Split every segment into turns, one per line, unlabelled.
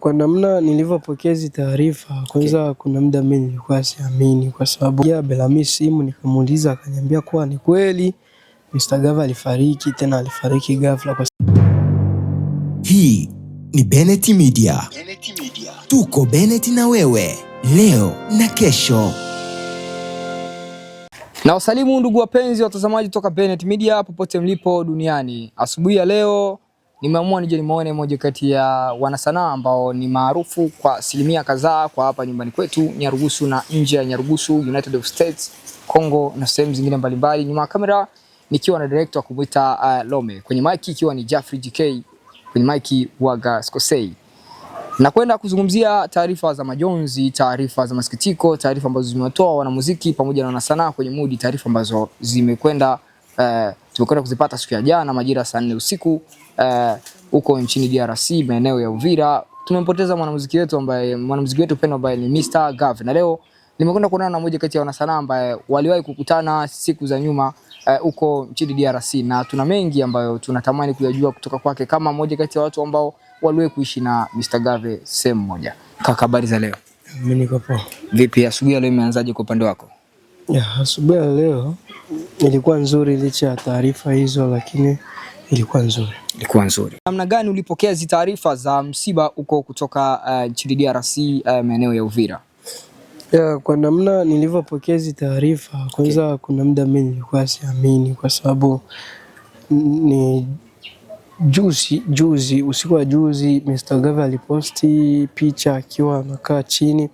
Kwa namna nilivyopokea hizi taarifa, kwanza kuna muda mimi nilikuwa siamini kwa sababu ya Belami simu nikamuuliza akaniambia kuwa ni kweli Mr. Gava alifariki, tena alifariki ghafla kwa...
Hii ni Bennett Media. Tuko Bennett na wewe leo na kesho.
Na wasalimu ndugu wapenzi watazamaji kutoka Bennett Media popote mlipo duniani. Asubuhi ya leo nimeamua nije nimuone moja kati ya wanasanaa ambao ni maarufu kwa asilimia kadhaa kwa hapa nyumbani kwetu Nyarugusu na nje ya Nyarugusu, United of States, Congo na sehemu zingine mbalimbali. Nyuma ya kamera nikiwa na director kumuita Lome. Kwenye mic ikiwa ni Jeffrey GK, kwenye mic Waga Skosei. Na kwenda kuzungumzia taarifa za majonzi, taarifa za masikitiko, taarifa ambazo zimewatoa wanamuziki pamoja na wanasanaa kwenye mood, taarifa ambazo tumekwenda kuzipata siku ya jana majira saa 4 usiku huko nchini DRC maeneo ya Uvira. Tumempoteza mwanamuziki wetu pendwa ambaye ni Mr. Gave. Na leo nimekwenda kuonana na mmoja kati ya wanasanaa ambaye waliwahi kukutana siku za nyuma huko nchini DRC, na tuna mengi ambayo tunatamani kuyajua kutoka kwake kama mmoja kati ya watu ambao waliwahi kuishi na Mr. Gave sehemu moja. Kaka, habari za leo?
Mimi niko poa.
Vipi asubuhi ya leo imeanzaje kwa upande wako?
Asubuhi ya leo ilikuwa nzuri licha ya taarifa hizo, lakini ilikuwa nzuri.
Namna gani ulipokea hizo taarifa za msiba huko kutoka nchini DRC maeneo ya Uvira?
Kwa namna nilivyopokea hizo taarifa, kwanza kuna muda mimi nilikuwa siamini kwa sababu ni usiku wa juzi Mr. Gave aliposti picha akiwa anakaa chini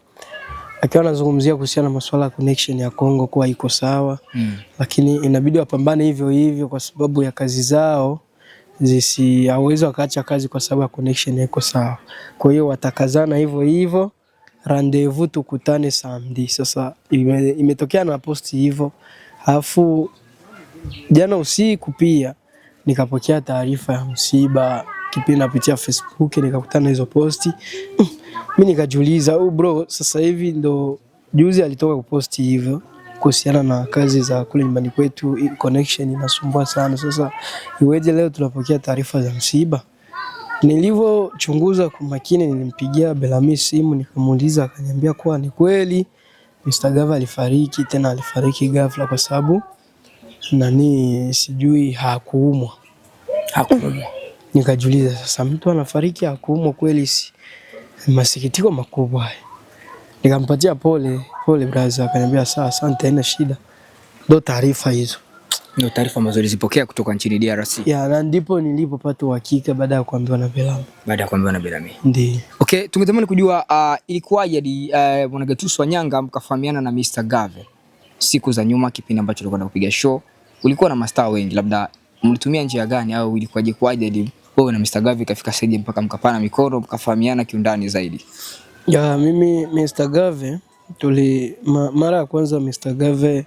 akiwa anazungumzia kuhusiana na masuala ya connection ya Kongo kuwa iko sawa, lakini inabidi wapambane hivyo hivyo kwa sababu ya kazi zao hawezi wakaacha kazi kwa sababu ya connection iko sawa. Kwa hiyo watakazana hivyo hivyo, rendezvous tukutane samedi. Sasa imetokea na posti hivyo, alafu jana usiku pia nikapokea taarifa ya msiba kipindi napitia Facebook, nikakutana hizo posti. Mimi nikajiuliza, bro, sasa hivi ndo juzi alitoka kuposti hivyo kuhusiana na kazi za kule nyumbani kwetu, connection inasumbua sana. Sasa iweje leo tunapokea taarifa za msiba? Nilivyochunguza kwa makini, nilimpigia Belami simu nikamuuliza akaniambia kuwa ni kweli Mr. Gave alifariki, tena alifariki ghafla kwa sababu sijui hakuumwa. Nikajiuliza, sasa mtu anafariki hakuumwa kweli, si masikitiko makubwa. Nikampatia pole brother, akaniambia sawa, asante, haina shida. Ndio taarifa hizo.
Ndio taarifa ambazo nilizipokea kutoka nchini DRC.
Na ndipo nilipopata uhakika baada ya kuambiwa na Belami. Ndiyo.
Okay, tungetamani kujua ilikuwaje hadi Bwana Gatuso Wanyanga mkafahamiana na Mr. Gave siku za nyuma, kipindi ambacho tulikwenda kupiga show. Ulikuwa na mastaa wengi, labda mlitumia njia gani au ilikuwaje hadi wewe na Mr. Gave kafika stage mpaka mkapana mikono mkafahamiana kiundani zaidi?
Mimi Mr. Gave mara ya kwanza Mr. Gave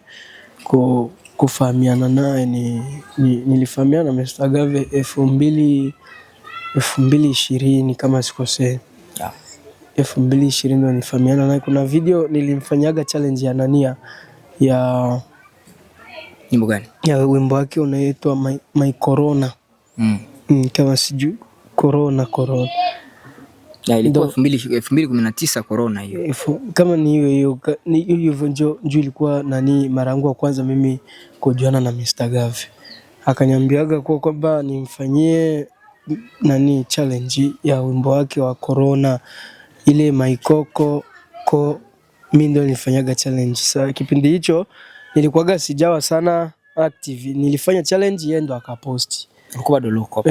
kufahamiana naye nilifahamiana na Mr. Gave 2020 kama sikosei. 2020 ndo nilifahamiana naye. Kuna video nilimfanyaga challenge ya Nania ya
nyimbo gani?
Ya wimbo wake unaitwa My Corona. Kama siju Corona.
Ilikuwa 2019 Corona hiyo.
Kama ni hiyo ndio ilikuwa mara yangu ya kwanza mimi kujuana na Mr. Gave. Akaniambiaga kwamba nimfanyie challenge ya wimbo wake wa Corona, ile My Coco mimi ndio nilifanyaga challenge. Sasa kipindi hicho nilikuwaga sijawa sana active, nilifanya challenge, yeye ndo akaposti.
Ulikuwa bado loco?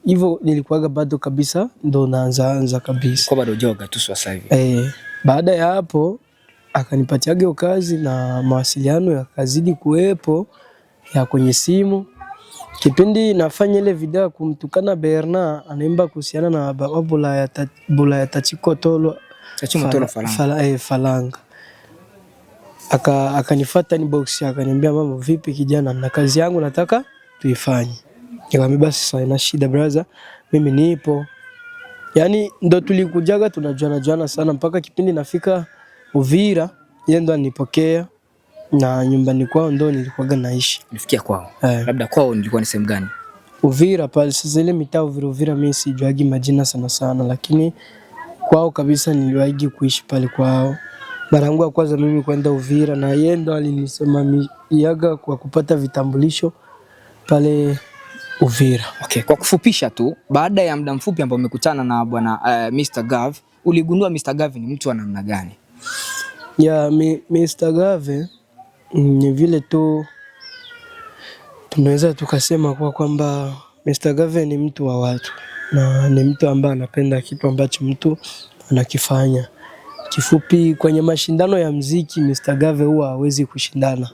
Hivyo nilikuwaga bado kabisa, ndo naanza kabisa.
Kwa bado joga tu sasa hivi.
Baada ya hapo akanipatiaga hiyo kazi na mawasiliano yakazidi kuwepo ya kwenye simu. Kipindi nafanya ile video kumtukana Bernard, anaimba kuhusiana na bula ya Tachikotolo Falanga. Akanifuata inbox, akaniambia mambo vipi kijana, na kazi yangu nataka tuifanye. Nikamwambia basi sawa, ina shida brother, mimi nipo. Ndo tulikujaga tunajuana sana mpaka kipindi nafika Uvira, yeye ndo anipokea na nyumbani kwao ndo nilikuwaga naishi.
Nifikia kwao. Labda kwao nilikuwa ni sehemu gani?
Uvira pale. Sasa ile mitaa Uvira mimi sijuagi majina sana sana, lakini kwao kabisa niliwahi kuishi pale kwao. Mara yangu ya kwanza mimi kwenda Uvira, na yeye ndo alinisimamiaga kwa kupata vitambulisho pale Uvira.
Okay, kwa kufupisha tu, baada ya muda mfupi ambao umekutana na bwana Mr. Gav, uligundua Mr. Gav ni mtu wa namna gani?
Ya Mr. Gav ni vile tu tunaweza tukasema kwamba Mr. Gav ni mtu wa watu, na ni mtu ambaye anapenda kitu ambacho mtu anakifanya. Kifupi, kwenye mashindano ya muziki Mr. Gav huwa hawezi kushindana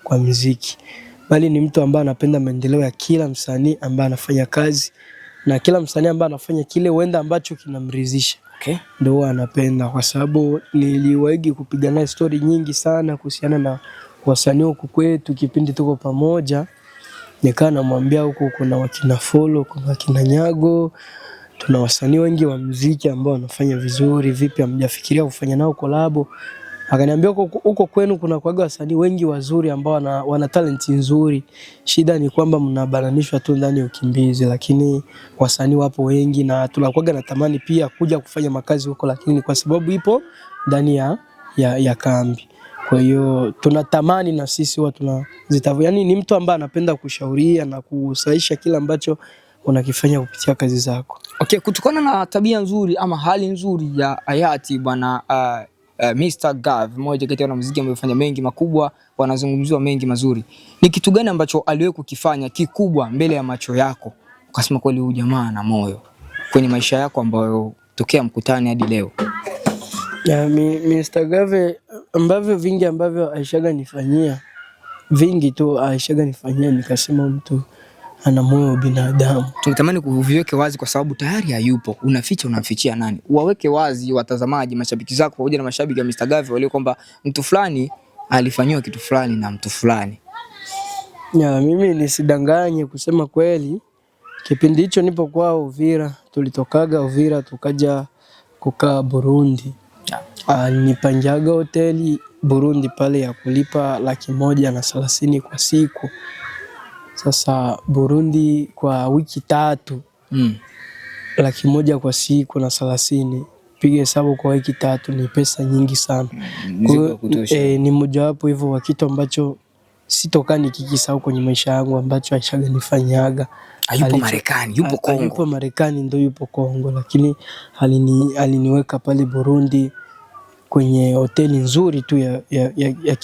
kwa muziki, bali ni mtu ambaye anapenda maendeleo ya kila msanii ambaye anafanya kazi, na kila msanii ambaye anafanya kile huenda ambacho kinamridhisha.
Okay.
Ndio huwa anapenda, kwa sababu niliwahi kupiga naye story nyingi sana kuhusiana na wasanii huku kwetu kipindi tuko pamoja. Nikaa namwambia huko kuna wakina Follow, kuna wakina Nyago, tuna wasanii wengi wa muziki ambao wanafanya vizuri, vipi hamjafikiria kufanya nao collab? Akaniambia huko kwenu kuna kwaga wasanii wengi wazuri ambao wana talent nzuri. Shida ni kwamba mnabananishwa tu ndani ya ukimbizi, lakini wasanii wapo wengi na tunakuaga na tamani pia kuja kufanya makazi huko, lakini kwa sababu ipo ndani ya kambi. Kwa hiyo tunatamani na sisi huwa tunazitavu. Yaani ni mtu ambaye anapenda kushauria na kusahisha kila ambacho unakifanya kupitia kazi zako.
Okay, kutokana na tabia nzuri ama hali nzuri ya hayati bwana Mr. Gav, mmoja kati ya wanamuziki ambao wamefanya mengi makubwa, wanazungumziwa mengi mazuri. Ni kitu gani ambacho aliwahi kukifanya kikubwa mbele ya macho yako ukasema kweli huyu jamaa na moyo kwenye maisha yako ambayo tokea mkutani hadi leo?
Ya Mr. Gav ambavyo vingi ambavyo aishaga nifanyia, vingi tu aishaga nifanyia nikasema mtu ana moyo binadamu.
Tungetamani kuviweke wazi kwa sababu tayari hayupo. Unaficha, unamfichia nani? Waweke wazi watazamaji, mashabiki zako pamoja na mashabiki wa Mr. Gav walio kwamba mtu fulani alifanywa kitu fulani na mtu fulani.
Ya mimi nisidanganye kusema kweli, kipindi hicho nipo kwa Uvira, tulitokaga Uvira tukaja kukaa Burundi. Nipanjaga hoteli Burundi pale ya kulipa 130,000 kwa siku. Sasa Burundi kwa wiki 3 100,000 kwa siku na 30. Piga hesabu kwa wiki 3 ni pesa nyingi sana. Ni mojawapo hivyo wa kitu ambacho sitokaa nikikisahau kwenye maisha yangu ambacho aishaga nifanyaga.
Hayupo Marekani, yupo Kongo.
Yupo Marekani, ndio yupo Kongo, lakini aliniweka pale Burundi kwenye hoteli nzuri tu ya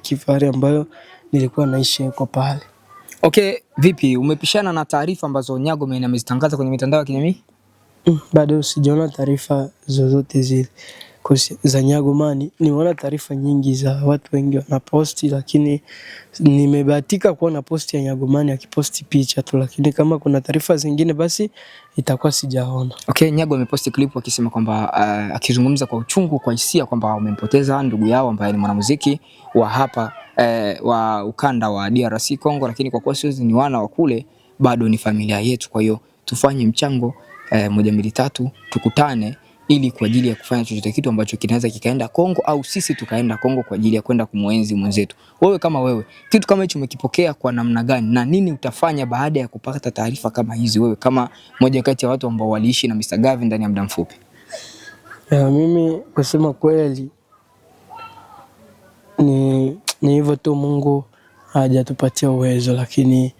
kifahari ambayo nilikuwa naishi kwa pale.
Okay, vipi umepishana na taarifa ambazo Nyago amezitangaza kwenye mitandao ya kijamii?
Bado sijaona taarifa zozote zile za Nyago Man. Nimeona taarifa nyingi za watu wengi wanaposti, lakini nimebahatika kuona posti ya Nyago Man akiposti picha tu, lakini kama kuna taarifa zingine basi itakuwa sijaona.
Okay, Nyago ameposti clip akisema kwamba akizungumza kwa uchungu, kwa hisia kwamba wamempoteza ndugu yao ambaye ni mwanamuziki wa hapa wa ukanda wa DRC Congo, lakini kwa kuwa sisi ni wana wa kule bado ni familia yetu, kwa hiyo tufanye mchango 1 2 3 tukutane ili kwa ajili ya kufanya chochote kitu ambacho kinaweza kikaenda Kongo au sisi tukaenda Kongo kwa ajili ya kwenda kumuenzi mwenzetu. Wewe kama wewe, kitu kama hicho umekipokea kwa namna gani na nini utafanya baada ya kupata taarifa kama hizi, wewe kama mmoja kati ya watu ambao waliishi na Mr. Gav ndani ya muda mfupi?
Mimi kusema kweli ni hivyo tu, Mungu hajatupatia uwezo, lakini